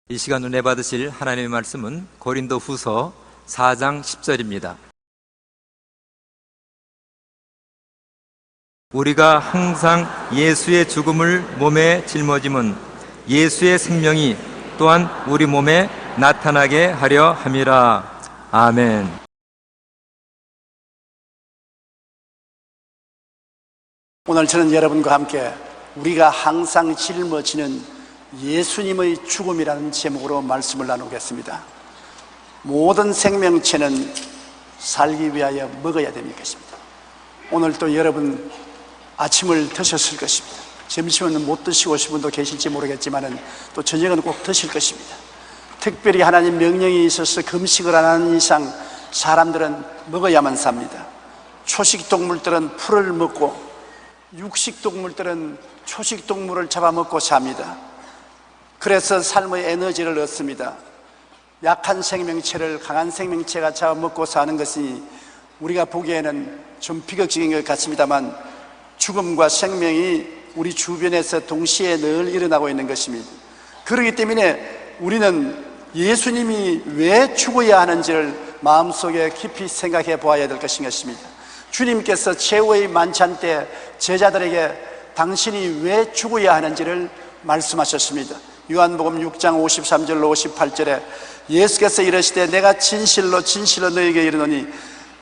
이 시간 은혜 받으실 하나님의 말씀은 고린도후서 4장 10절입니다. 우리가 항상 예수의 죽음을 몸에 짊어짐은 예수의 생명이 또한 우리 몸에 나타나게 하려 함이라. 아멘. 오늘 저는 여러분과 함께 우리가 항상 짊어지는 예수님의 죽음이라는 제목으로 말씀을 나누겠습니다. 모든 생명체는 살기 위하여 먹어야 되는 것입니다. 오늘 또 여러분 아침을 드셨을 것입니다. 점심은 못 드시고 오신 분도 계실지 모르겠지만 또 저녁은 꼭 드실 것입니다. 특별히 하나님 명령이 있어서 금식을 안 하는 이상 사람들은 먹어야만 삽니다. 초식 동물들은 풀을 먹고 육식 동물들은 초식 동물을 잡아먹고 삽니다. 그래서 삶의 에너지를 얻습니다. 약한 생명체를 강한 생명체가 잡아먹고 사는 것이 우리가 보기에는 좀 비극적인 것 같습니다만 죽음과 생명이 우리 주변에서 동시에 늘 일어나고 있는 것입니다. 그렇기 때문에 우리는 예수님이 왜 죽어야 하는지를 마음속에 깊이 생각해 보아야 될 것입니다. 주님께서 최후의 만찬 때 제자들에게 당신이 왜 죽어야 하는지를 말씀하셨습니다. 요한복음 6장 53절로 58절에 예수께서 이르시되 내가 진실로 진실로 너희에게 이르노니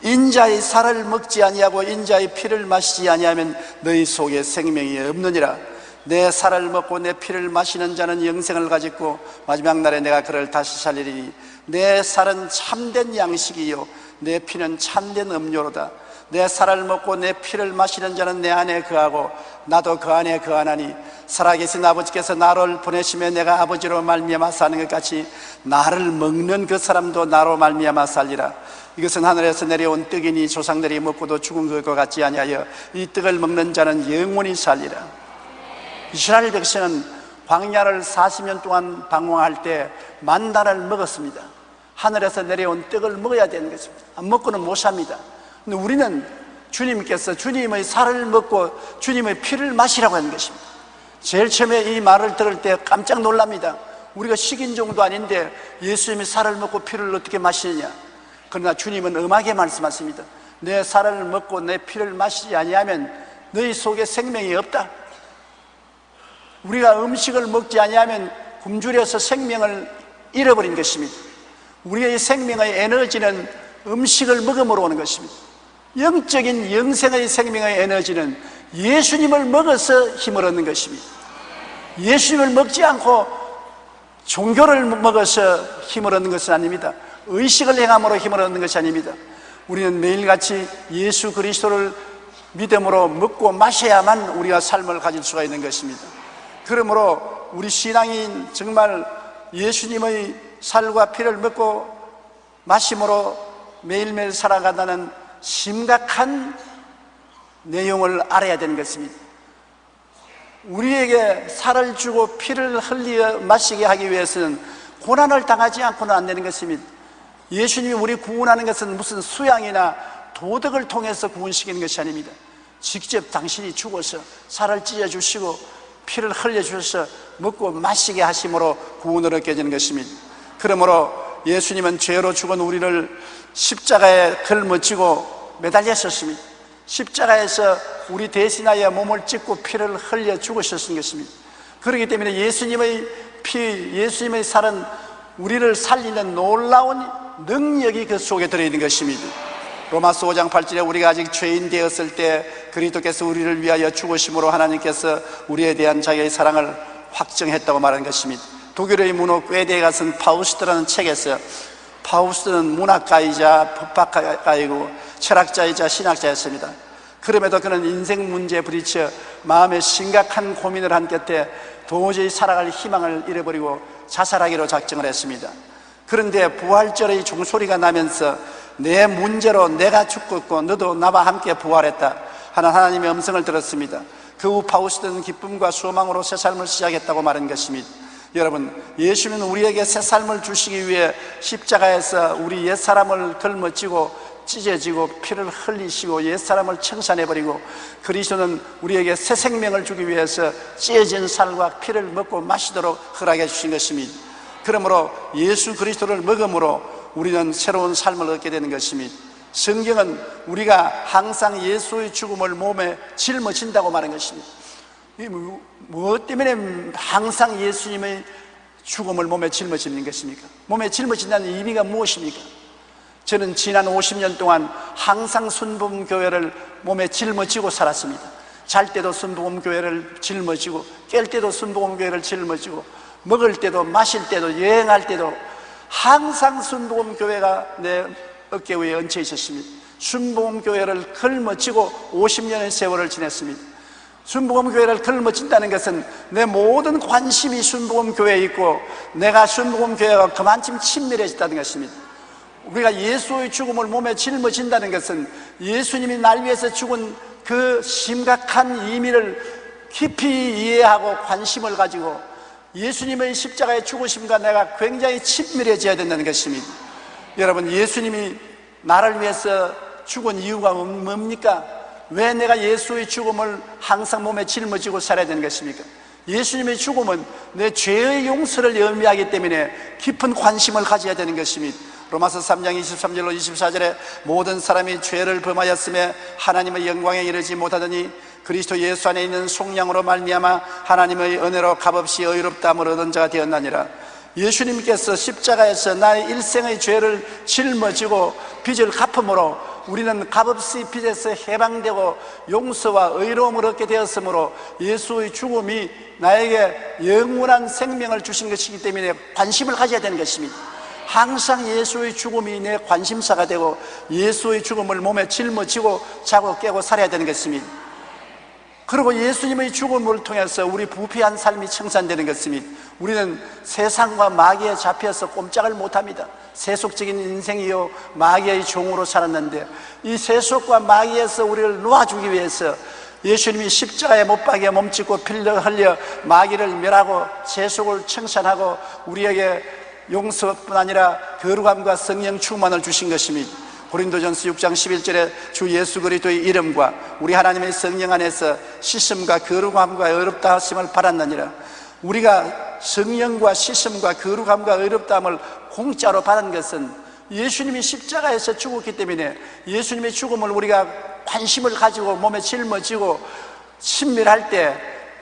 인자의 살을 먹지 아니하고 인자의 피를 마시지 아니하면 너희 속에 생명이 없느니라. 내 살을 먹고 내 피를 마시는 자는 영생을 가지고 마지막 날에 내가 그를 다시 살리리니 내 살은 참된 양식이요 내 피는 참된 음료로다. 내 살을 먹고 내 피를 마시는 자는 내 안에 거하고 나도 그 안에 거하나니 살아계신 아버지께서 나를 보내시며 내가 아버지로 말미암아 사는 것 같이 나를 먹는 그 사람도 나로 말미암아 살리라. 이것은 하늘에서 내려온 떡이니 조상들이 먹고도 죽은 것과 같지 아니하여 이 떡을 먹는 자는 영원히 살리라. 이스라엘 백성은 광야를 40년 동안 방황할 때 만나를 먹었습니다. 하늘에서 내려온 떡을 먹어야 되는 것입니다. 안 먹고는 못 삽니다. 근데 우리는 주님께서 주님의 살을 먹고 주님의 피를 마시라고 하는 것입니다. 제일 처음에 이 말을 들을 때 깜짝 놀랍니다. 우리가 식인종도 아닌데 예수님이 살을 먹고 피를 어떻게 마시느냐. 그러나 주님은 엄하게 말씀하십니다. 내 살을 먹고 내 피를 마시지 아니하면 너희 속에 생명이 없다. 우리가 음식을 먹지 아니하면 굶주려서 생명을 잃어버린 것입니다. 우리의 생명의 에너지는 음식을 먹음으로 오는 것입니다. 영적인 영생의 생명의 에너지는 예수님을 먹어서 힘을 얻는 것입니다. 예수님을 먹지 않고 종교를 먹어서 힘을 얻는 것은 아닙니다. 의식을 행함으로 힘을 얻는 것이 아닙니다. 우리는 매일같이 예수 그리스도를 믿음으로 먹고 마셔야만 우리가 삶을 가질 수가 있는 것입니다. 그러므로 우리 신앙인 정말 예수님의 살과 피를 먹고 마심으로 매일매일 살아간다는 심각한 내용을 알아야 되는 것입니다. 우리에게 살을 주고 피를 흘려 마시게 하기 위해서는 고난을 당하지 않고는 안 되는 것입니다. 예수님이 우리 구원하는 것은 무슨 수양이나 도덕을 통해서 구원시키는 것이 아닙니다. 직접 당신이 죽어서 살을 찢어주시고 피를 흘려주셔서 먹고 마시게 하심으로 구원을 얻게 되는 것입니다. 그러므로 예수님은 죄로 죽은 우리를 십자가에 걸머쥐고 매달렸었습니다. 십자가에서 우리 대신하여 몸을 찢고 피를 흘려 죽으셨던 것입니다. 그렇기 때문에 예수님의 피, 예수님의 살은 우리를 살리는 놀라운 능력이 그 속에 들어있는 것입니다. 로마서 5장 8절에 우리가 아직 죄인 되었을 때 그리스도께서 우리를 위하여 죽으심으로 하나님께서 우리에 대한 자기의 사랑을 확정했다고 말한 것입니다. 독일의 문호 꿰데가 쓴 파우스트라는 책에서, 파우스트는 문학가이자 법학가이고 철학자이자 신학자였습니다. 그럼에도 그는 인생 문제에 부딪혀 마음에 심각한 고민을 한 끝에 도저히 살아갈 희망을 잃어버리고 자살하기로 작정을 했습니다. 그런데 부활절의 종소리가 나면서 내 문제로 내가 죽었고 너도 나와 함께 부활했다 하는 하나님의 음성을 들었습니다. 그 후 파우스트는 기쁨과 소망으로 새 삶을 시작했다고 말한 것입니다. 여러분, 예수님은 우리에게 새 삶을 주시기 위해 십자가에서 우리 옛사람을 걸머쥐고 찢어지고 피를 흘리시고 옛사람을 청산해버리고 그리스도는 우리에게 새 생명을 주기 위해서 찢어진 살과 피를 먹고 마시도록 허락해 주신 것입니다. 그러므로 예수 그리스도를 먹음으로 우리는 새로운 삶을 얻게 되는 것입니다. 성경은 우리가 항상 예수의 죽음을 몸에 짊어진다고 말한 것입니다. 무엇 때문에 항상 예수님의 죽음을 몸에 짊어지는 것입니까? 몸에 짊어진다는 의미가 무엇입니까? 저는 지난 50년 동안 항상 순복음교회를 몸에 짊어지고 살았습니다. 잘 때도 순복음교회를 짊어지고 깰 때도 순복음교회를 짊어지고 먹을 때도 마실 때도 여행할 때도 항상 순복음교회가 내 어깨 위에 얹혀 있었습니다. 순복음교회를 걸머쥐고 50년의 세월을 지냈습니다. 순복음교회를 걸머진다는 것은 내 모든 관심이 순복음교회에 있고 내가 순복음교회가 그만큼 친밀해졌다는 것입니다. 우리가 예수의 죽음을 몸에 짊어진다는 것은 예수님이 날 위해서 죽은 그 심각한 의미를 깊이 이해하고 관심을 가지고 예수님의 십자가의 죽으심과 내가 굉장히 친밀해져야 된다는 것입니다. 여러분, 예수님이 나를 위해서 죽은 이유가 뭡니까? 왜 내가 예수의 죽음을 항상 몸에 짊어지고 살아야 되는 것입니까? 예수님의 죽음은 내 죄의 용서를 의미하기 때문에 깊은 관심을 가져야 되는 것입니다. 로마서 3장 23절로 24절에 모든 사람이 죄를 범하였음에 하나님의 영광에 이르지 못하더니 그리스도 예수 안에 있는 속량으로 말미암아 하나님의 은혜로 값없이 의롭다함을 얻은 자가 되었나니라. 예수님께서 십자가에서 나의 일생의 죄를 짊어지고 빚을 갚음으로 우리는 값없이 빚에서 해방되고 용서와 의로움을 얻게 되었으므로 예수의 죽음이 나에게 영원한 생명을 주신 것이기 때문에 관심을 가져야 되는 것입니다. 항상 예수의 죽음이 내 관심사가 되고 예수의 죽음을 몸에 짊어지고 자고 깨고 살아야 되는 것입니다. 그리고 예수님의 죽음을 통해서 우리 부패한 삶이 청산되는 것입니다. 우리는 세상과 마귀에 잡혀서 꼼짝을 못합니다. 세속적인 인생이요 마귀의 종으로 살았는데 이 세속과 마귀에서 우리를 놓아주기 위해서 예수님이 십자가에 못 박여 몸짓고 피를 흘려 마귀를 멸하고 세속을 청산하고 우리에게 용서뿐 아니라 거룩함과 성령 충만을 주신 것입니다. 고린도전서 6장 11절에 주 예수 그리스도의 이름과 우리 하나님의 성령 안에서 씻음과 거룩함과 의롭다 하심을 받았느니라. 우리가 성령과 씻음과 거룩함과 의롭다함을 공짜로 받은 것은 예수님이 십자가에서 죽었기 때문에 예수님의 죽음을 우리가 관심을 가지고 몸에 짊어지고 친밀할 때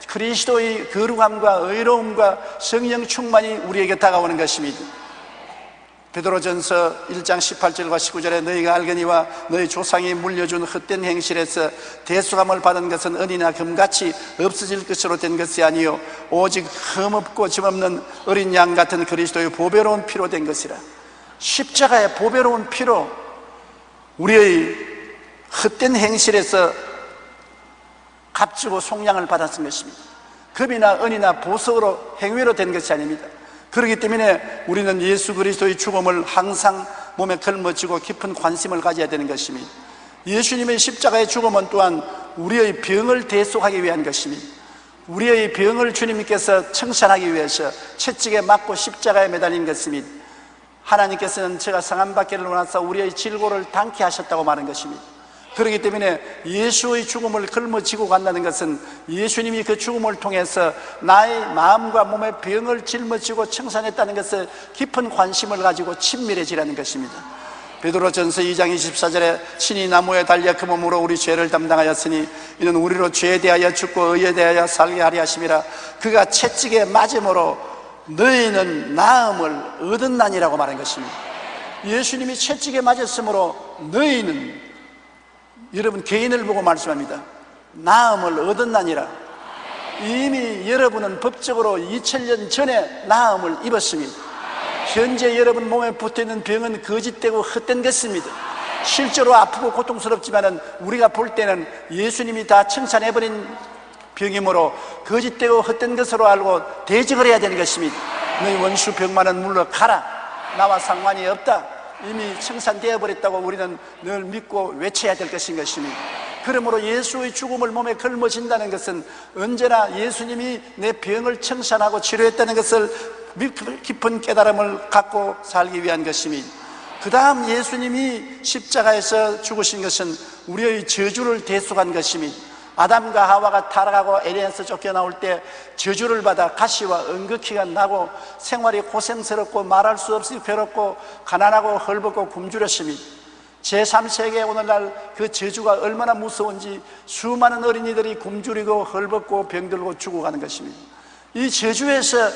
그리스도의 거룩함과 의로움과 성령 충만이 우리에게 다가오는 것입니다. 베드로전서 1장 18절과 19절에 너희가 알거니와 너희 조상이 물려준 헛된 행실에서 대수감을 받은 것은 은이나 금같이 없어질 것으로 된 것이 아니요 오직 흠없고 점없는 어린 양 같은 그리스도의 보배로운 피로 된 것이라. 십자가의 보배로운 피로 우리의 헛된 행실에서 값주고 속량을 받았은 것입니다. 금이나 은이나 보석으로 행위로 된 것이 아닙니다. 그렇기 때문에 우리는 예수 그리스도의 죽음을 항상 몸에 걸머쥐고 깊은 관심을 가져야 되는 것입니다. 예수님의 십자가의 죽음은 또한 우리의 병을 대속하기 위한 것입니다. 우리의 병을 주님께서 청산하기 위해서 채찍에 맞고 십자가에 매달린 것입니다. 하나님께서는 제가 상함받기를 원하사 우리의 질고를 당케 하셨다고 말한 것입니다. 그렇기 때문에 예수의 죽음을 걸머쥐고 간다는 것은 예수님이 그 죽음을 통해서 나의 마음과 몸의 병을 짊어지고 청산했다는 것에 깊은 관심을 가지고 친밀해지라는 것입니다. 베드로전서 2장 24절에 신이 나무에 달려 그 몸으로 우리 죄를 담당하였으니 이는 우리로 죄에 대하여 죽고 의에 대하여 살게 하리 하심이라. 그가 채찍에 맞음으로 너희는 나음을 얻었나니라고 말한 것입니다. 예수님이 채찍에 맞았으므로 너희는, 여러분 개인을 보고 말씀합니다. 나음을 얻었나니라. 이미 여러분은 법적으로 2000년 전에 나음을 입었습니다. 현재 여러분 몸에 붙어있는 병은 거짓되고 헛된 것입니다. 실제로 아프고 고통스럽지만 우리가 볼 때는 예수님이 다 청산해버린 병이므로 거짓되고 헛된 것으로 알고 대적을 해야 되는 것입니다. 너희 원수 병만은 물러가라. 나와 상관이 없다. 이미 청산되어 버렸다고 우리는 늘 믿고 외쳐야 될 것인 것입니다. 그러므로 예수의 죽음을 몸에 걸머진다는 것은 언제나 예수님이 내 병을 청산하고 치료했다는 것을 깊은 깨달음을 갖고 살기 위한 것입니다. 그 다음 예수님이 십자가에서 죽으신 것은 우리의 저주를 대속한 것이며, 아담과 하와가 타락하고 에덴에서 쫓겨나올 때 저주를 받아 가시와 응급기가 나고 생활이 고생스럽고 말할 수 없이 괴롭고 가난하고 헐벗고 굶주렸으며, 제3세기에 오늘날 그 저주가 얼마나 무서운지 수많은 어린이들이 굶주리고 헐벗고 병들고 죽어가는 것입니다. 이 저주에서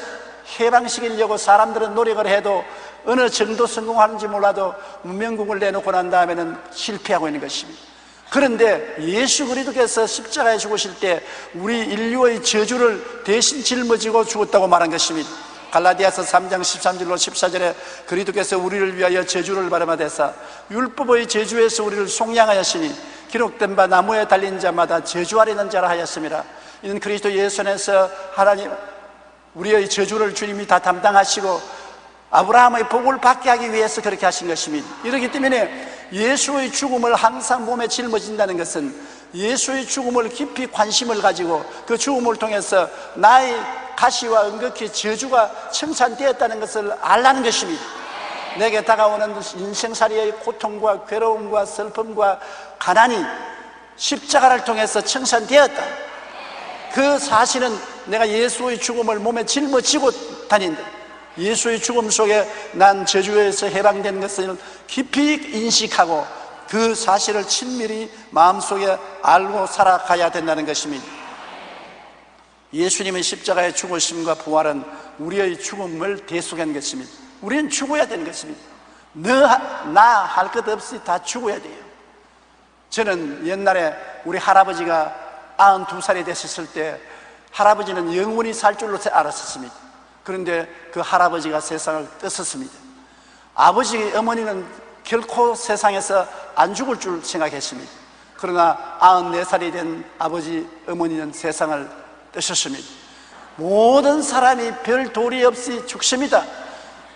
해방시키려고 사람들은 노력을 해도 어느 정도 성공하는지 몰라도 문명국을 내놓고 난 다음에는 실패하고 있는 것입니다. 그런데 예수 그리스도께서 십자가에 죽으실 때 우리 인류의 저주를 대신 짊어지고 죽었다고 말한 것입니다. 갈라디아서 3장 13절로 14절에 그리스도께서 우리를 위하여 저주를 받아내사 율법의 저주에서 우리를 속량하였으니 기록된 바 나무에 달린 자마다 저주하려는 자라 하였습니다. 이는 그리스도 예수 안에서 하나님 우리의 저주를 주님이 다 담당하시고 아브라함의 복을 받게 하기 위해서 그렇게 하신 것입니다. 이렇기 때문에 예수의 죽음을 항상 몸에 짊어진다는 것은 예수의 죽음을 깊이 관심을 가지고 그 죽음을 통해서 나의 가시와 응급히 저주가 청산되었다는 것을 알라는 것입니다. 내게 다가오는 인생살이의 고통과 괴로움과 슬픔과 가난이 십자가를 통해서 청산되었다. 그 사실은 내가 예수의 죽음을 몸에 짊어지고 다닌다. 예수의 죽음 속에 난 저주에서 해방된 것을 깊이 인식하고 그 사실을 친밀히 마음속에 알고 살아가야 된다는 것입니다. 예수님의 십자가의 죽으심과 부활은 우리의 죽음을 대속한 것입니다. 우리는 죽어야 되는 것입니다. 나 할 것 없이 다 죽어야 돼요. 저는 옛날에 우리 할아버지가 92살이 되셨을 때 할아버지는 영원히 살 줄로 알았었습니다. 그런데 그 할아버지가 세상을 떠섰습니다. 아버지 어머니는 결코 세상에서 안 죽을 줄 생각했습니다. 그러나 94살이 된 아버지 어머니는 세상을 떠셨습니다. 모든 사람이 별 도리 없이 죽습니다.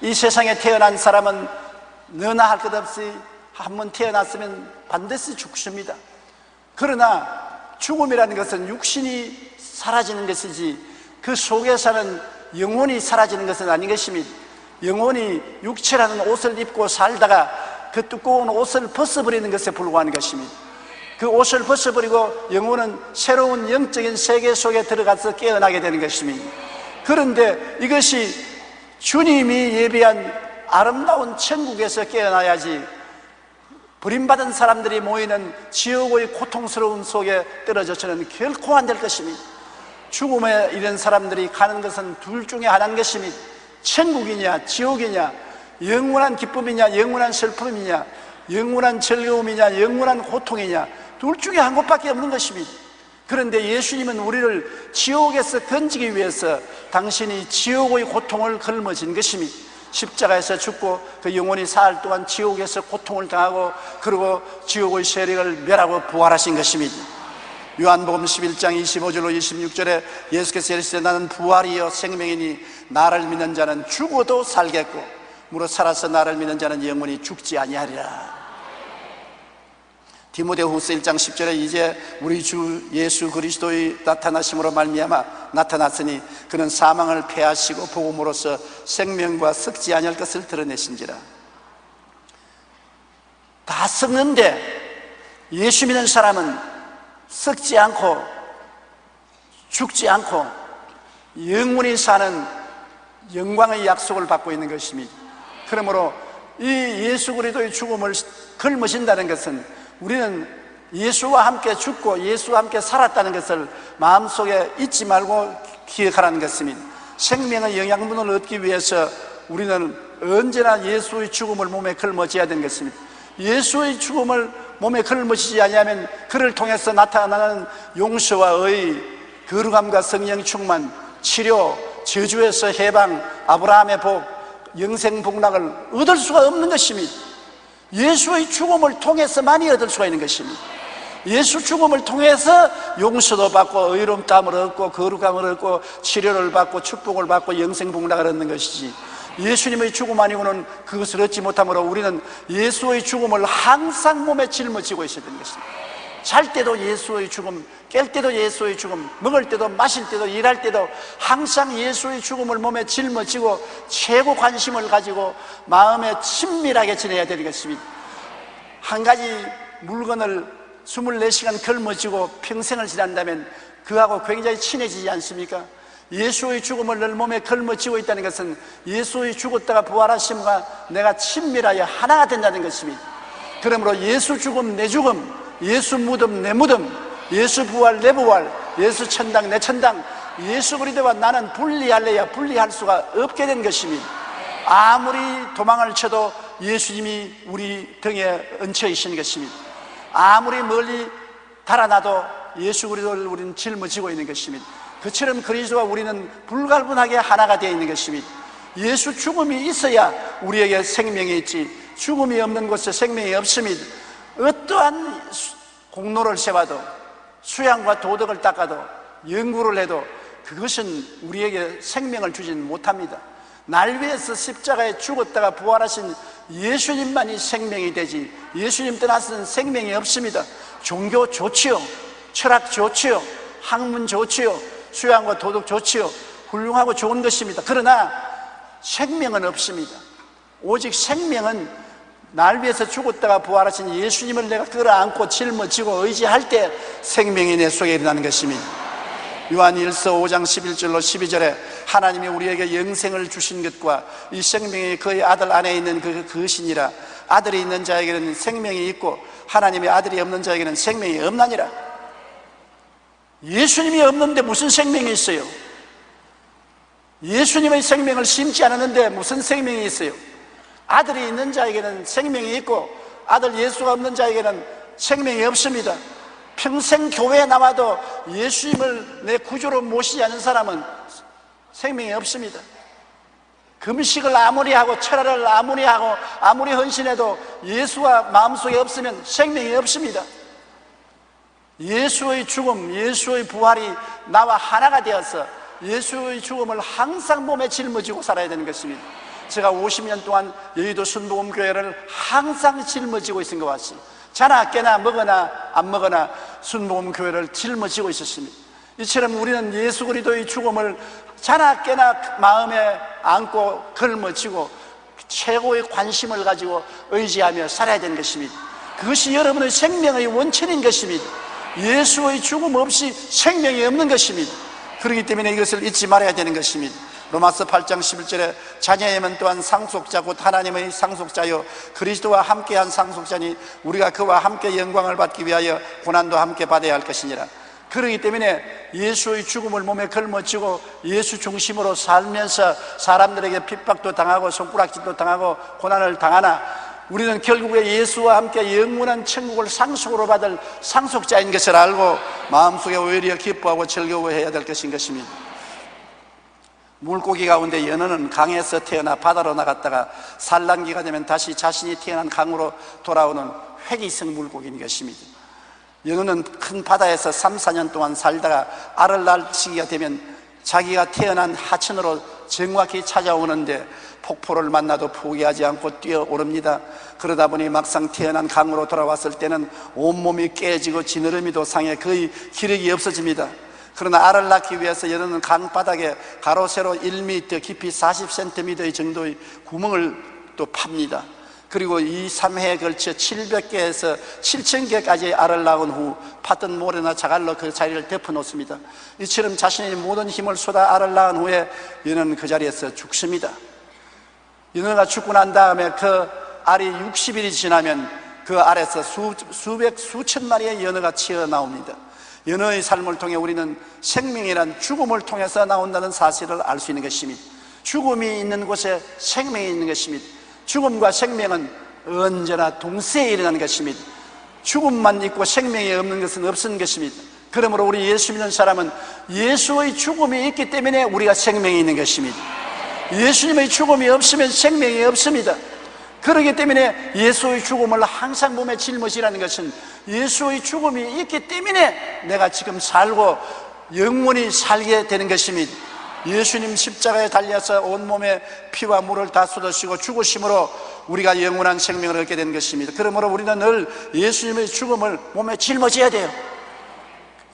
이 세상에 태어난 사람은 너나 할 것 없이 한번 태어났으면 반드시 죽습니다. 그러나 죽음이라는 것은 육신이 사라지는 것이지 그 속에서는 영혼이 사라지는 것은 아닌 것입니다. 영혼이 육체라는 옷을 입고 살다가 그 두꺼운 옷을 벗어버리는 것에 불과한 것입니다. 그 옷을 벗어버리고 영혼은 새로운 영적인 세계 속에 들어가서 깨어나게 되는 것입니다. 그런데 이것이 주님이 예비한 아름다운 천국에서 깨어나야지 버림받은 사람들이 모이는 지옥의 고통스러운 속에 떨어져서는 결코 안 될 것입니다. 죽음에 이른 사람들이 가는 것은 둘 중에 하나인 것입니다. 천국이냐 지옥이냐, 영원한 기쁨이냐 영원한 슬픔이냐, 영원한 즐거움이냐 영원한 고통이냐, 둘 중에 한 곳밖에 없는 것입니다. 그런데 예수님은 우리를 지옥에서 건지기 위해서 당신이 지옥의 고통을 걸머진 것입니다. 십자가에서 죽고 그 영혼이 사흘 동안 지옥에서 고통을 당하고 그리고 지옥의 세력을 멸하고 부활하신 것입니다. 요한복음 11장 25절로 26절에 예수께서 이르시되 나는 부활이요 생명이니 나를 믿는 자는 죽어도 살겠고 무릇 살아서 나를 믿는 자는 영원히 죽지 아니하리라. 디모데후서 1장 10절에 이제 우리 주 예수 그리스도의 나타나심으로 말미암아 나타났으니 그는 사망을 패하시고 복음으로써 생명과 썩지 아니할 것을 드러내신지라. 다 썩는데 예수 믿는 사람은 썩지 않고 죽지 않고 영원히 사는 영광의 약속을 받고 있는 것입니다. 그러므로 이 예수 그리스도의 죽음을 걸머신다는 것은 우리는 예수와 함께 죽고 예수와 함께 살았다는 것을 마음속에 잊지 말고 기억하라는 것입니다. 생명의 영양분을 얻기 위해서 우리는 언제나 예수의 죽음을 몸에 걸머져야 되는 것입니다. 예수의 죽음을 몸에 걸머지지 아니하면 그를 통해서 나타나는 용서와 의, 거룩함과 성령 충만, 치료, 저주에서 해방, 아브라함의 복, 영생 복락을 얻을 수가 없는 것입니다. 예수의 죽음을 통해서만이 얻을 수가 있는 것입니다. 예수 죽음을 통해서 용서도 받고 의로움을 얻고 거룩함을 얻고 치료를 받고 축복을 받고 영생 복락을 얻는 것이지, 예수님의 죽음 아니고는 그것을 얻지 못하므로 우리는 예수의 죽음을 항상 몸에 짊어지고 있어야 되는 것입니다. 잘 때도 예수의 죽음, 깰 때도 예수의 죽음, 먹을 때도 마실 때도 일할 때도 항상 예수의 죽음을 몸에 짊어지고 최고 관심을 가지고 마음에 친밀하게 지내야 되는 것입니다. 한 가지 물건을 24시간 걸머쥐고 평생을 지낸다면 그하고 굉장히 친해지지 않습니까? 예수의 죽음을 늘 몸에 걸머쥐고 있다는 것은 예수의 죽었다가 부활하심과 내가 친밀하여 하나가 된다는 것입니다. 그러므로 예수 죽음 내 죽음, 예수 무덤 내 무덤, 예수 부활 내 부활, 예수 천당 내 천당, 예수 그리스도와 나는 분리할래야 분리할 수가 없게 된 것입니다. 아무리 도망을 쳐도 예수님이 우리 등에 얹혀 있는 것입니다. 아무리 멀리 달아나도 예수 그리스도를 우리는 짊어지고 있는 것입니다. 그처럼 그리스도와 우리는 불가분하게 하나가 되어 있는 것입니다. 예수 죽음이 있어야 우리에게 생명이 있지, 죽음이 없는 곳에 생명이 없습니다. 어떠한 공로를 세워도, 수양과 도덕을 닦아도, 연구를 해도 그것은 우리에게 생명을 주지는 못합니다. 날 위해서 십자가에 죽었다가 부활하신 예수님만이 생명이 되지, 예수님 떠나서는 생명이 없습니다. 종교 좋지요, 철학 좋지요, 학문 좋지요, 수양과 도덕 좋지요, 훌륭하고 좋은 것입니다. 그러나 생명은 없습니다. 오직 생명은 날 위해서 죽었다가 부활하신 예수님을 내가 끌어안고 짊어지고 의지할 때 생명이 내 속에 일어나는 것입니다. 요한일서 5장 11절로 12절에 하나님이 우리에게 영생을 주신 것과 이 생명이 그의 아들 안에 있는 그것이니라. 아들이 있는 자에게는 생명이 있고 하나님의 아들이 없는 자에게는 생명이 없나니라. 예수님이 없는데 무슨 생명이 있어요? 예수님의 생명을 심지 않았는데 무슨 생명이 있어요? 아들이 있는 자에게는 생명이 있고 아들 예수가 없는 자에게는 생명이 없습니다. 평생 교회에 남아도 예수님을 내 구주로 모시지 않은 사람은 생명이 없습니다. 금식을 아무리 하고 철야를 아무리 하고 아무리 헌신해도 예수가 마음속에 없으면 생명이 없습니다. 예수의 죽음, 예수의 부활이 나와 하나가 되어서 예수의 죽음을 항상 몸에 짊어지고 살아야 되는 것입니다. 제가 50년 동안 여의도 순복음교회를 항상 짊어지고 있은 것 같이 자나 깨나 먹거나 안 먹거나 순복음교회를 짊어지고 있었습니다. 이처럼 우리는 예수 그리스도의 죽음을 자나 깨나 마음에 안고 걸머쥐고 최고의 관심을 가지고 의지하며 살아야 되는 것입니다. 그것이 여러분의 생명의 원천인 것입니다. 예수의 죽음 없이 생명이 없는 것입니다. 그렇기 때문에 이것을 잊지 말아야 되는 것입니다. 로마서 8장 11절에 자녀이면 또한 상속자 곧 하나님의 상속자요 그리스도와 함께한 상속자니 우리가 그와 함께 영광을 받기 위하여 고난도 함께 받아야 할 것이니라. 그렇기 때문에 예수의 죽음을 몸에 걸머쥐고 예수 중심으로 살면서 사람들에게 핍박도 당하고 손가락질도 당하고 고난을 당하나 우리는 결국에 예수와 함께 영원한 천국을 상속으로 받을 상속자인 것을 알고 마음속에 오히려 기뻐하고 즐거워해야 될 것인 것입니다. 물고기 가운데 연어는 강에서 태어나 바다로 나갔다가 산란기가 되면 다시 자신이 태어난 강으로 돌아오는 회귀성 물고기인 것입니다. 연어는 큰 바다에서 3, 4년 동안 살다가 알을 낳을 시기가 되면 자기가 태어난 하천으로 정확히 찾아오는데 폭포를 만나도 포기하지 않고 뛰어오릅니다. 그러다 보니 막상 태어난 강으로 돌아왔을 때는 온몸이 깨지고 지느러미도 상해 거의 기력이 없어집니다. 그러나 알을 낳기 위해서 연어는 강바닥에 가로 세로 1m 깊이 40cm 정도의 구멍을 또 팝니다. 그리고 2, 3회에 걸쳐 700개에서 7000개까지 알을 낳은 후 팠던 모래나 자갈로 그 자리를 덮어 놓습니다. 이처럼 자신의 모든 힘을 쏟아 알을 낳은 후에 연어는 그 자리에서 죽습니다. 연어가 죽고 난 다음에 그 알이 60일이 지나면 그 알에서 수백, 수천 마리의 연어가 튀어나옵니다. 연어의 삶을 통해 우리는 생명이란 죽음을 통해서 나온다는 사실을 알 수 있는 것입니다. 죽음이 있는 곳에 생명이 있는 것입니다. 죽음과 생명은 언제나 동시에 일어나는 것입니다. 죽음만 있고 생명이 없는 것은 없는 것입니다. 그러므로 우리 예수 믿는 사람은 예수의 죽음이 있기 때문에 우리가 생명이 있는 것입니다. 예수님의 죽음이 없으면 생명이 없습니다. 그렇기 때문에 예수의 죽음을 항상 몸에 짊어지라는 것은 예수의 죽음이 있기 때문에 내가 지금 살고 영원히 살게 되는 것입니다. 예수님 십자가에 달려서 온몸에 피와 물을 다 쏟으시고 죽으심으로 우리가 영원한 생명을 얻게 된 것입니다. 그러므로 우리는 늘 예수님의 죽음을 몸에 짊어져야 돼요.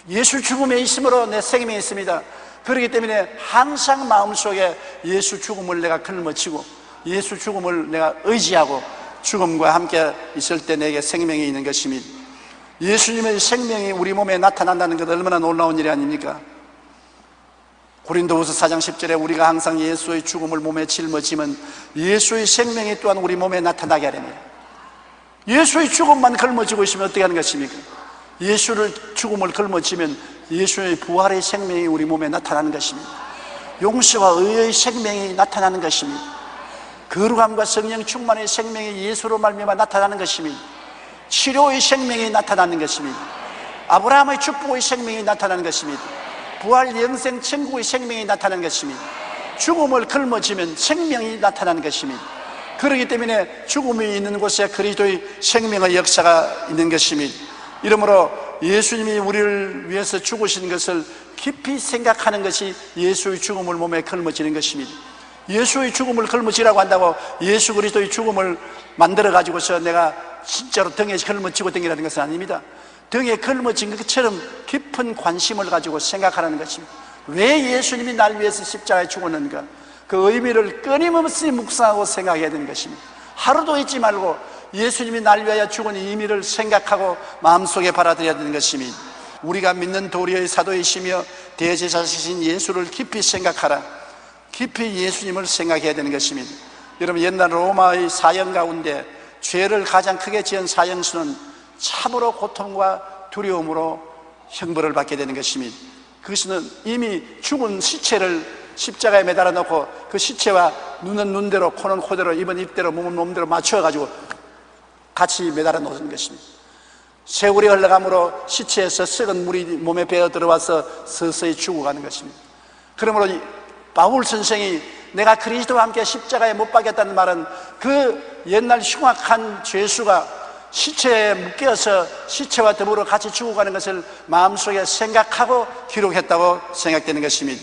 예수 죽음에 있으므로 내 생명이 있습니다. 그렇기 때문에 항상 마음속에 예수 죽음을 내가 걸머쥐고 예수 죽음을 내가 의지하고 죽음과 함께 있을 때 내게 생명이 있는 것입니다. 예수님의 생명이 우리 몸에 나타난다는 것 얼마나 놀라운 일이 아닙니까? 고린도후서 4장 10절에 우리가 항상 예수의 죽음을 몸에 짊어지면 예수의 생명이 또한 우리 몸에 나타나게 하려면, 예수의 죽음만 걸머쥐고 있으면 어떻게 하는 것입니까? 예수를 죽음을 걸머쥐면 예수의 부활의 생명이 우리 몸에 나타나는 것입니다. 용서와 의의 생명이 나타나는 것입니다. 거룩함과 성령 충만의 생명이 예수로 말미암아 나타나는 것입니다. 치료의 생명이 나타나는 것입니다. 아브라함의 축복의 생명이 나타나는 것입니다. 부활 영생 천국의 생명이 나타나는 것입니다. 죽음을 걸머쥐면 생명이 나타나는 것입니다. 그렇기 때문에 죽음이 있는 곳에 그리스도의 생명의 역사가 있는 것입니다. 이러므로 예수님이 우리를 위해서 죽으신 것을 깊이 생각하는 것이 예수의 죽음을 몸에 걸머쥐는 것입니다. 예수의 죽음을 걸머쥐라고 한다고 예수 그리스도의 죽음을 만들어 가지고서 내가 진짜로 등에 걸머쥐고 다니라는 것은 아닙니다. 등에 걸머진 것처럼 깊은 관심을 가지고 생각하라는 것입니다. 왜 예수님이 날 위해서 십자가에 죽었는가, 그 의미를 끊임없이 묵상하고 생각해야 되는 것입니다. 하루도 잊지 말고 예수님이 날 위하여 죽은 의미를 생각하고 마음속에 받아들여야 되는 것입니다. 우리가 믿는 도리의 사도이시며 대제사장이신 예수를 깊이 생각하라. 깊이 예수님을 생각해야 되는 것입니다. 여러분, 옛날 로마의 사형 가운데 죄를 가장 크게 지은 사형수는 참으로 고통과 두려움으로 형벌을 받게 되는 것입니다. 그것은 이미 죽은 시체를 십자가에 매달아 놓고 그 시체와 눈은 눈대로, 코는 코대로, 입은 입대로, 몸은 몸대로 맞춰가지고 같이 매달아 놓은 것입니다. 세월이 흘러감으로 시체에서 썩은 물이 몸에 배어 들어와서 서서히 죽어가는 것입니다. 그러므로 바울 선생이 내가 그리스도와 함께 십자가에 못 박혔다는 말은 그 옛날 흉악한 죄수가 시체에 묶여서 시체와 더불어 같이 죽어가는 것을 마음속에 생각하고 기록했다고 생각되는 것입니다.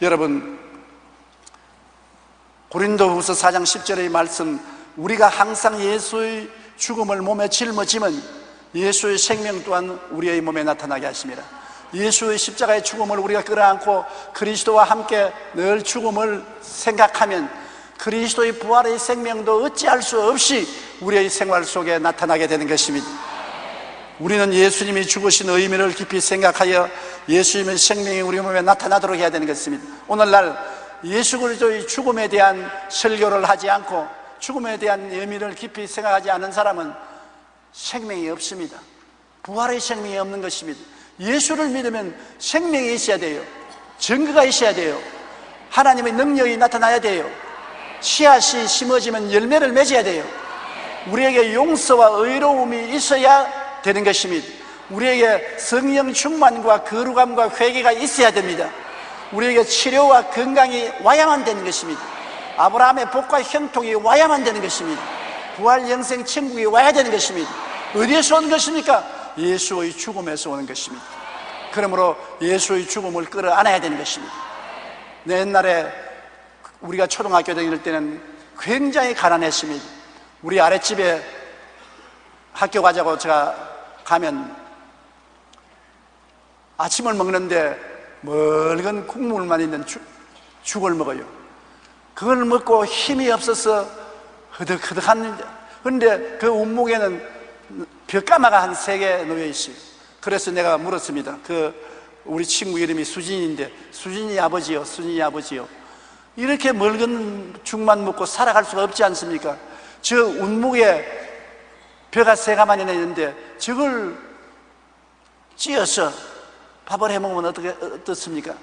여러분, 고린도후서 4장 10절의 말씀, 우리가 항상 예수의 죽음을 몸에 짊어지면 예수의 생명 또한 우리의 몸에 나타나게 하십니다. 예수의 십자가의 죽음을 우리가 끌어안고 그리스도와 함께 늘 죽음을 생각하면 그리스도의 부활의 생명도 어찌할 수 없이 우리의 생활 속에 나타나게 되는 것입니다. 우리는 예수님이 죽으신 의미를 깊이 생각하여 예수님의 생명이 우리 몸에 나타나도록 해야 되는 것입니다. 오늘날 예수 그리스도의 죽음에 대한 설교를 하지 않고 죽음에 대한 의미를 깊이 생각하지 않은 사람은 생명이 없습니다. 부활의 생명이 없는 것입니다. 예수를 믿으면 생명이 있어야 돼요. 증거가 있어야 돼요. 하나님의 능력이 나타나야 돼요. 씨앗이 심어지면 열매를 맺어야 돼요. 우리에게 용서와 의로움이 있어야 되는 것입니다. 우리에게 성령 충만과 거룩함과 회개가 있어야 됩니다. 우리에게 치료와 건강이 와야만 되는 것입니다. 아브라함의 복과 형통이 와야만 되는 것입니다. 부활 영생 천국이 와야 되는 것입니다. 어디에서 오는 것입니까? 예수의 죽음에서 오는 것입니다. 그러므로 예수의 죽음을 끌어안아야 되는 것입니다. 옛날에 우리가 초등학교 다닐 때는 굉장히 가난했습니다. 우리 아랫집에 학교 가자고 제가 가면 아침을 먹는데 멀건 국물만 있는 죽을 먹어요. 그걸 먹고 힘이 없어서 허덕허덕한, 그런데 그 운목에는 벽가마가 한 3개 놓여 있어요. 그래서 내가 물었습니다. 우리 친구 이름이 수진인데, 수진이 아버지요, 수진이 아버지요, 이렇게 멀건 죽만 먹고 살아갈 수가 없지 않습니까? 저 운목에 벼가 3가만이나 있는데 저걸 찧어서 밥을 해먹으면 어떻습니까?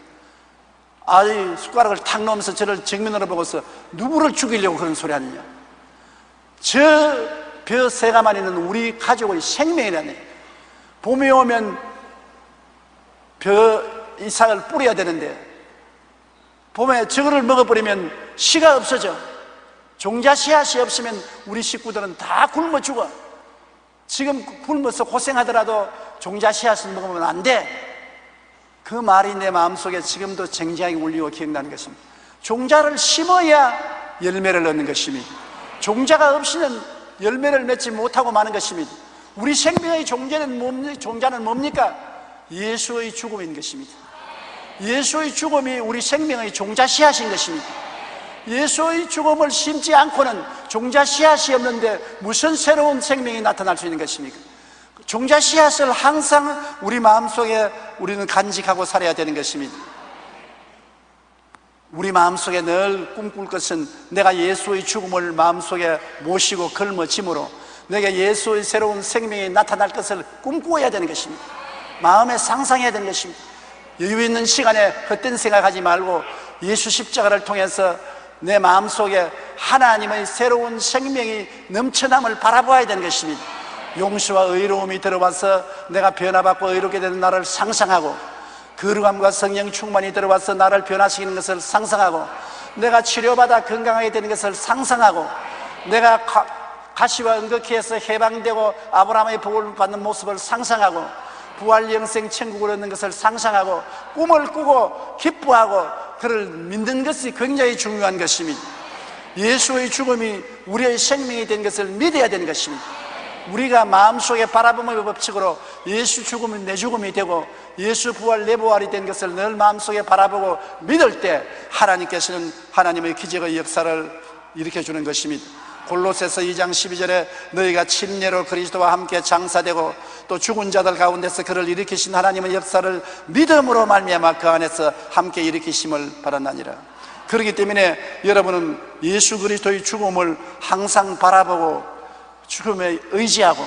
아이 숟가락을 탁 넣으면서 저를 정면으로 보고서 누구를 죽이려고 그런 소리 하느냐. 저 벼 3가만이는 우리 가족의 생명이라네. 봄이 오면 벼 이삭을 뿌려야 되는데 봄에 저거를 먹어버리면 씨가 없어져. 종자 씨앗이 없으면 우리 식구들은 다 굶어 죽어. 지금 굶어서 고생하더라도 종자 씨앗을 먹으면 안 돼. 그 말이 내 마음속에 지금도 쟁쟁하게 울리고 기억나는 것입니다. 종자를 심어야 열매를 얻는 것입니다. 종자가 없이는 열매를 맺지 못하고 마는 것입니다. 우리 생명의 종자는 뭡니까? 예수의 죽음인 것입니다. 예수의 죽음이 우리 생명의 종자 씨앗인 것입니다. 예수의 죽음을 심지 않고는 종자 씨앗이 없는데 무슨 새로운 생명이 나타날 수 있는 것입니까? 종자 씨앗을 항상 우리 마음속에 우리는 간직하고 살아야 되는 것입니다. 우리 마음속에 늘 꿈꿀 것은 내가 예수의 죽음을 마음속에 모시고 걸머짐으로 내가 예수의 새로운 생명이 나타날 것을 꿈꾸어야 되는 것입니다. 마음에 상상해야 되는 것입니다. 여유 있는 시간에 헛된 생각하지 말고 예수 십자가를 통해서 내 마음속에 하나님의 새로운 생명이 넘쳐남을 바라봐야 되는 것입니다. 용서와 의로움이 들어와서 내가 변화받고 의롭게 되는 나를 상상하고, 거룩함과 성령 충만이 들어와서 나를 변화시키는 것을 상상하고, 내가 치료받아 건강하게 되는 것을 상상하고, 내가 가시와 응급해서 해방되고 아브라함의 복을 받는 모습을 상상하고, 부활 영생 천국을 얻는 것을 상상하고, 꿈을 꾸고 기뻐하고 그를 믿는 것이 굉장히 중요한 것입니다. 예수의 죽음이 우리의 생명이 된 것을 믿어야 되는 것입니다. 우리가 마음속에 바라봄의 법칙으로 예수 죽음이 내 죽음이 되고 예수 부활 내 부활이 된 것을 늘 마음속에 바라보고 믿을 때 하나님께서는 하나님의 기적의 역사를 일으켜주는 것입니다. 골로새서 2장 12절에 너희가 침례로 그리스도와 함께 장사되고 또 죽은 자들 가운데서 그를 일으키신 하나님의 역사를 믿음으로 말미암아 그 안에서 함께 일으키심을 바라나니라. 그렇기 때문에 여러분은 예수 그리스도의 죽음을 항상 바라보고 죽음에 의지하고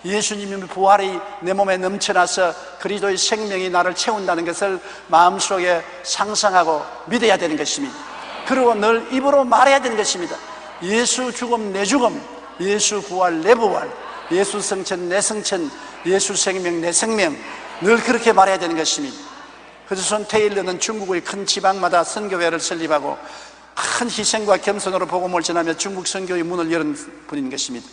예수님의 부활이 내 몸에 넘쳐나서 그리스도의 생명이 나를 채운다는 것을 마음속에 상상하고 믿어야 되는 것입니다. 그리고 늘 입으로 말해야 되는 것입니다. 예수 죽음 내 죽음, 예수 부활 내 부활, 예수 성천 내 성천, 예수 생명 내 생명, 늘 그렇게 말해야 되는 것입니다. 허드슨 테일러는 중국의 큰 지방마다 선교회를 설립하고 큰 희생과 겸손으로 복음을 전하며 중국 선교의 문을 열은 분인 것입니다.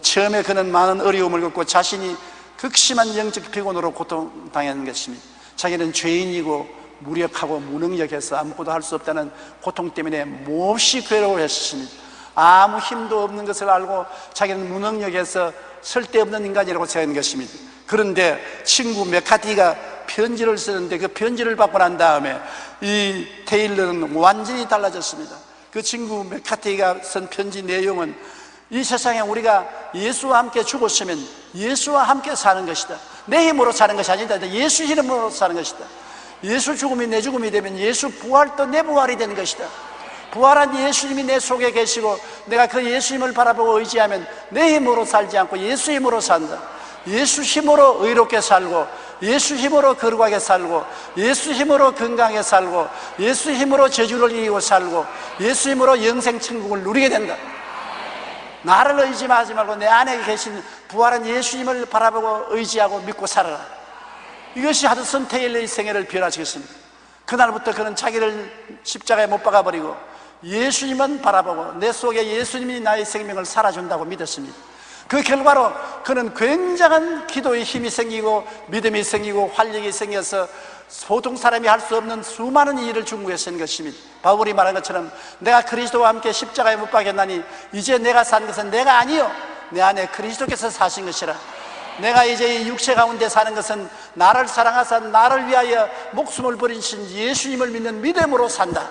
처음에 그는 많은 어려움을 겪고 자신이 극심한 영적 피곤으로 고통당하는 것입니다. 자기는 죄인이고 무력하고 무능력해서 아무것도 할 수 없다는 고통 때문에 몹시 괴로워했습니다. 아무 힘도 없는 것을 알고 자기는 무능력해서 쓸데없는 인간이라고 생각하는 것입니다. 그런데 친구 메카티가 편지를 쓰는데 그 편지를 받고 난 다음에 이 테일러는 완전히 달라졌습니다. 그 친구 메카티가 쓴 편지 내용은 이 세상에 우리가 예수와 함께 죽었으면 예수와 함께 사는 것이다. 내 힘으로 사는 것이 아니다. 예수 이름으로 사는 것이다. 예수 죽음이 내 죽음이 되면 예수 부활도 내 부활이 되는 것이다. 부활한 예수님이 내 속에 계시고 내가 그 예수님을 바라보고 의지하면 내 힘으로 살지 않고 예수 힘으로 산다. 예수 힘으로 의롭게 살고 예수 힘으로 거룩하게 살고 예수 힘으로 건강하게 살고 예수 힘으로 저주를 이기고 살고 예수 힘으로 영생 천국을 누리게 된다. 나를 의지하지 말고 내 안에 계신 부활한 예수님을 바라보고 의지하고 믿고 살아라. 이것이 허드슨 테일러의 생애를 변화시켰습니다. 그날부터 그는 자기를 십자가에 못 박아버리고 예수님만 바라보고 내 속에 예수님이 나의 생명을 살아준다고 믿었습니다. 그 결과로 그는 굉장한 기도의 힘이 생기고 믿음이 생기고 활력이 생겨서 보통 사람이 할 수 없는 수많은 일을 중국에서 한 것입니다. 바울이 말한 것처럼 내가 그리스도와 함께 십자가에 못 박혔나니 이제 내가 사는 것은 내가 아니요 내 안에 그리스도께서 사신 것이라. 내가 이제 이 육체 가운데 사는 것은 나를 사랑하사 나를 위하여 목숨을 버리신 예수님을 믿는 믿음으로 산다.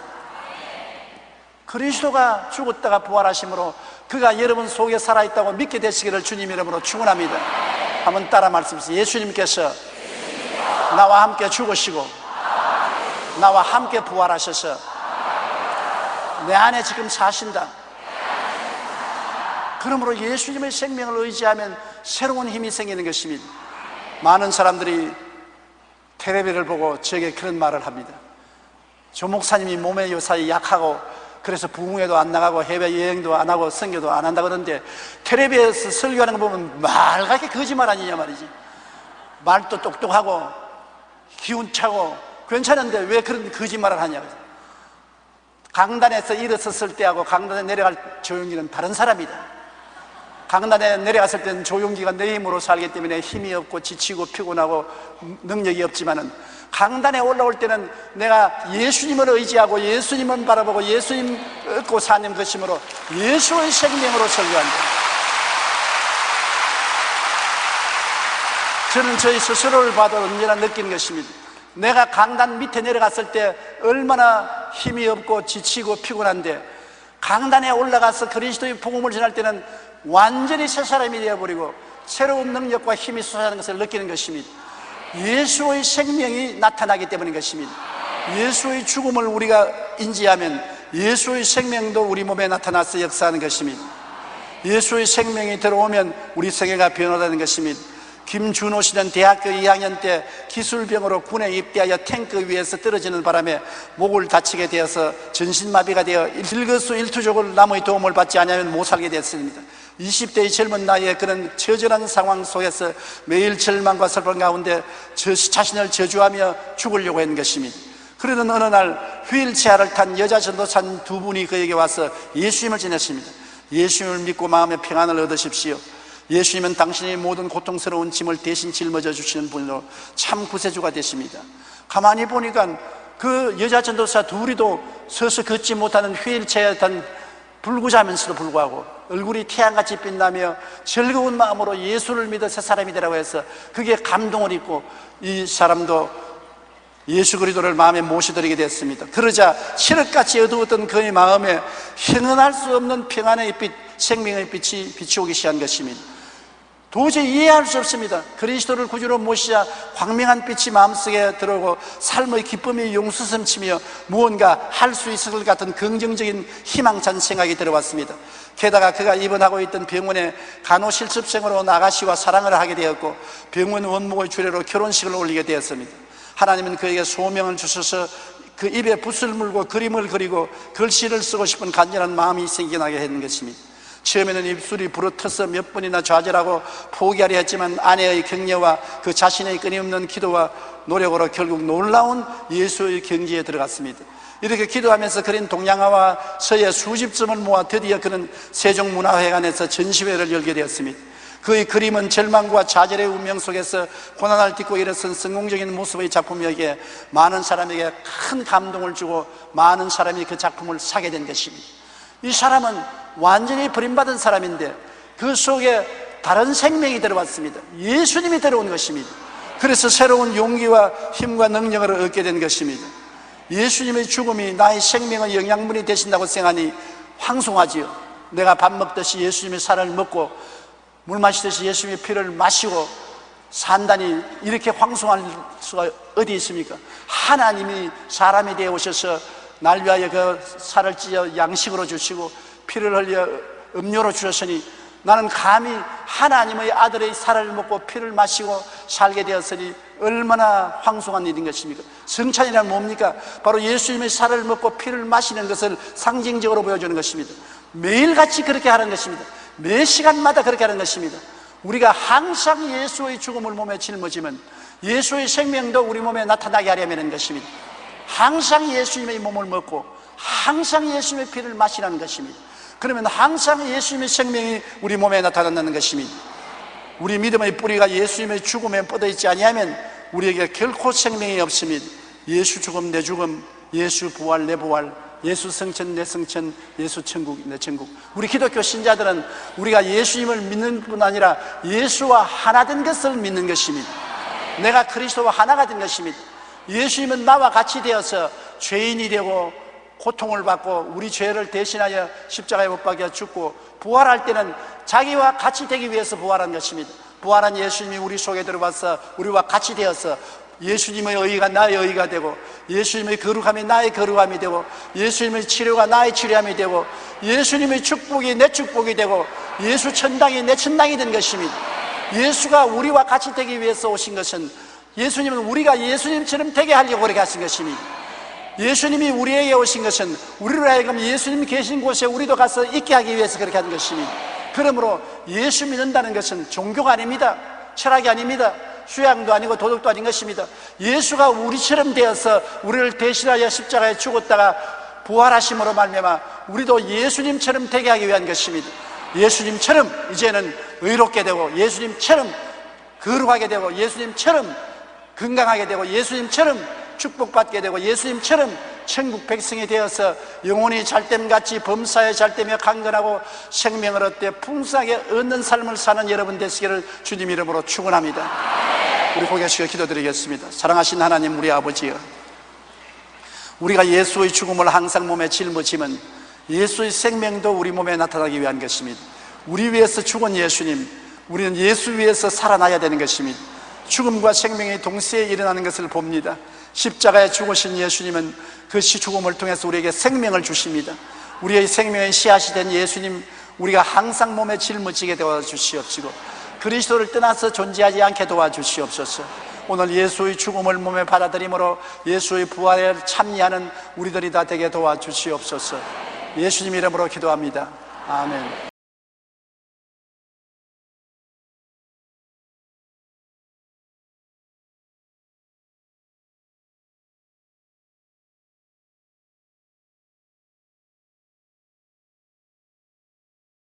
그리스도가 죽었다가 부활하심으로 그가 여러분 속에 살아있다고 믿게 되시기를 주님 이름으로 축원합니다. 한번 따라 말씀하세요. 예수님께서 나와 함께 죽으시고 나와 함께 부활하셔서 내 안에 지금 사신다. 그러므로 예수님의 생명을 의지하면 새로운 힘이 생기는 것입니다. 많은 사람들이 텔레비를 보고 저에게 그런 말을 합니다. 조 목사님이 몸에 요사이 약하고 그래서 부흥회도 안 나가고 해외여행도 안 하고 선교도 안 한다 그러는데 텔레비에서 설교하는 거 보면 말같이 거짓말 아니냐 말이지. 말도 똑똑하고 기운차고 괜찮은데 왜 그런 거짓말을 하냐. 강단에서 일어섰을 때하고 강단에 내려갈 조용기는 다른 사람이다. 강단에 내려갔을 때는 조용기가 내 힘으로 살기 때문에 힘이 없고 지치고 피곤하고 능력이 없지만은 강단에 올라올 때는 내가 예수님을 의지하고 예수님을 바라보고 예수님 얻고 사는 것이므로 예수의 생명으로 설교한다. 저는 저희 스스로를 봐도 언제나 느끼는 것입니다. 내가 강단 밑에 내려갔을 때 얼마나 힘이 없고 지치고 피곤한데, 강단에 올라가서 그리스도의 복음을 전할 때는 완전히 새 사람이 되어버리고 새로운 능력과 힘이 솟아나는 것을 느끼는 것입니다. 예수의 생명이 나타나기 때문인 것입니다. 예수의 죽음을 우리가 인지하면 예수의 생명도 우리 몸에 나타나서 역사하는 것입니다. 예수의 생명이 들어오면 우리 세계가 변화되는 것입니다. 김준호 씨는 대학교 2학년 때 기술병으로 군에 입대하여 탱크 위에서 떨어지는 바람에 목을 다치게 되어서 전신마비가 되어 일거수일투족을 남의 도움을 받지 않으면 못 살게 됐습니다. 20대의 젊은 나이에 그런 처절한 상황 속에서 매일 절망과 슬픔 가운데 자신을 저주하며 죽으려고 했는 것입니다. 그러던 어느 날 휠체어를 탄 여자 전도사 두 분이 그에게 와서 예수님을 전했습니다. 예수님을 믿고 마음의 평안을 얻으십시오. 예수님은 당신의 모든 고통스러운 짐을 대신 짊어져 주시는 분으로 참 구세주가 되십니다. 가만히 보니까 그 여자 전도사 둘이도 서서 걷지 못하는 휠체어에 탄 불구자면서도 불구하고 얼굴이 태양같이 빛나며 즐거운 마음으로 예수를 믿어 새 사람이 되라고 해서 그게 감동을 입고 이 사람도 예수 그리스도를 마음에 모셔드리게 됐습니다. 그러자 칠흑같이 어두웠던 그의 마음에 형언할 수 없는 평안의 빛, 생명의 빛이 비추오기 시작한 것입니다. 도저히 이해할 수 없습니다. 그리스도를 구주로 모시자 광명한 빛이 마음속에 들어오고 삶의 기쁨이 용수섬치며 무언가 할 수 있을 것 같은 긍정적인 희망찬 생각이 들어왔습니다. 게다가 그가 입원하고 있던 병원에 간호실습생으로 나가시와 사랑을 하게 되었고 병원 원목의 주례로 결혼식을 올리게 되었습니다. 하나님은 그에게 소명을 주셔서 그 입에 붓을 물고 그림을 그리고 글씨를 쓰고 싶은 간절한 마음이 생겨나게 했는 것입니다. 처음에는 입술이 부러터서 몇 번이나 좌절하고 포기하려 했지만 아내의 격려와 그 자신의 끊임없는 기도와 노력으로 결국 놀라운 예수의 경지에 들어갔습니다. 이렇게 기도하면서 그린 동양화와 서예 수십 점을 모아 드디어 그는 세종문화회관에서 전시회를 열게 되었습니다. 그의 그림은 절망과 좌절의 운명 속에서 고난을 딛고 일어선 성공적인 모습의 작품이기에 많은 사람에게 큰 감동을 주고 많은 사람이 그 작품을 사게 된 것입니다. 이 사람은 완전히 버림받은 사람인데 그 속에 다른 생명이 들어왔습니다. 예수님이 들어온 것입니다. 그래서 새로운 용기와 힘과 능력을 얻게 된 것입니다. 예수님의 죽음이 나의 생명의 영양분이 되신다고 생각하니 황송하지요. 내가 밥 먹듯이 예수님의 살을 먹고 물 마시듯이 예수님의 피를 마시고 산다니 이렇게 황송할 수가 어디 있습니까? 하나님이 사람이 되어 오셔서 날 위하여 그 살을 찢어 양식으로 주시고 피를 흘려 음료로 주셨으니 나는 감히 하나님의 아들의 살을 먹고 피를 마시고 살게 되었으니 얼마나 황송한 일인 것입니까? 성찬이란 뭡니까? 바로 예수님의 살을 먹고 피를 마시는 것을 상징적으로 보여주는 것입니다. 매일같이 그렇게 하는 것입니다. 매 시간마다 그렇게 하는 것입니다. 우리가 항상 예수의 죽음을 몸에 짊어지면 예수의 생명도 우리 몸에 나타나게 하려면 하는 것입니다. 항상 예수님의 몸을 먹고 항상 예수님의 피를 마시라는 것입니다. 그러면 항상 예수님의 생명이 우리 몸에 나타난다는 것입니다. 우리 믿음의 뿌리가 예수님의 죽음에 뻗어 있지 아니하면 우리에게 결코 생명이 없습니다. 예수 죽음 내 죽음, 예수 부활 내 부활, 예수 성천 내 성천, 예수 천국 내 천국. 우리 기독교 신자들은 우리가 예수님을 믿는 뿐 아니라 예수와 하나 된 것을 믿는 것입니다. 내가 그리스도와 하나가 된 것입니다. 예수님은 나와 같이 되어서 죄인이 되고 고통을 받고 우리 죄를 대신하여 십자가에 못 박혀 죽고 부활할 때는 자기와 같이 되기 위해서 부활한 것입니다. 부활한 예수님이 우리 속에 들어와서 우리와 같이 되어서 예수님의 의가 나의 의가 되고 예수님의 거룩함이 나의 거룩함이 되고 예수님의 치료가 나의 치료함이 되고 예수님의 축복이 내 축복이 되고 예수 천당이 내 천당이 된 것입니다. 예수가 우리와 같이 되기 위해서 오신 것은 예수님은 우리가 예수님처럼 되게 하려고 그렇게 하신 것입니다. 예수님이 우리에게 오신 것은 우리로 하여금 예수님이 계신 곳에 우리도 가서 있게 하기 위해서 그렇게 하는 것입니다. 그러므로 예수 믿는다는 것은 종교가 아닙니다. 철학이 아닙니다. 수양도 아니고 도덕도 아닌 것입니다. 예수가 우리처럼 되어서 우리를 대신하여 십자가에 죽었다가 부활하심으로 말미암아 우리도 예수님처럼 되게 하기 위한 것입니다. 예수님처럼 이제는 의롭게 되고 예수님처럼 거룩하게 되고 예수님처럼 건강하게 되고 예수님처럼 축복받게 되고 예수님처럼 천국 백성이 되어서 영혼이 잘됨같이 범사에 잘되며 강건하고 생명을 얻되 풍성하게 얻는 삶을 사는 여러분 되시기를 주님 이름으로 축원합니다. 우리 고개 숙여 기도드리겠습니다. 사랑하신 하나님, 우리 아버지여, 우리가 예수의 죽음을 항상 몸에 짊어지면 예수의 생명도 우리 몸에 나타나기 위한 것입니다. 우리 위해서 죽은 예수님, 우리는 예수 위해서 살아나야 되는 것입니다. 죽음과 생명이 동시에 일어나는 것을 봅니다. 십자가에 죽으신 예수님은 그 죽음을 통해서 우리에게 생명을 주십니다. 우리의 생명의 씨앗이 된 예수님, 우리가 항상 몸에 짊어지게 도와주시옵시고 그리스도를 떠나서 존재하지 않게 도와주시옵소서. 오늘 예수의 죽음을 몸에 받아들임으로 예수의 부활에 참여하는 우리들이 다 되게 도와주시옵소서. 예수님 이름으로 기도합니다. 아멘.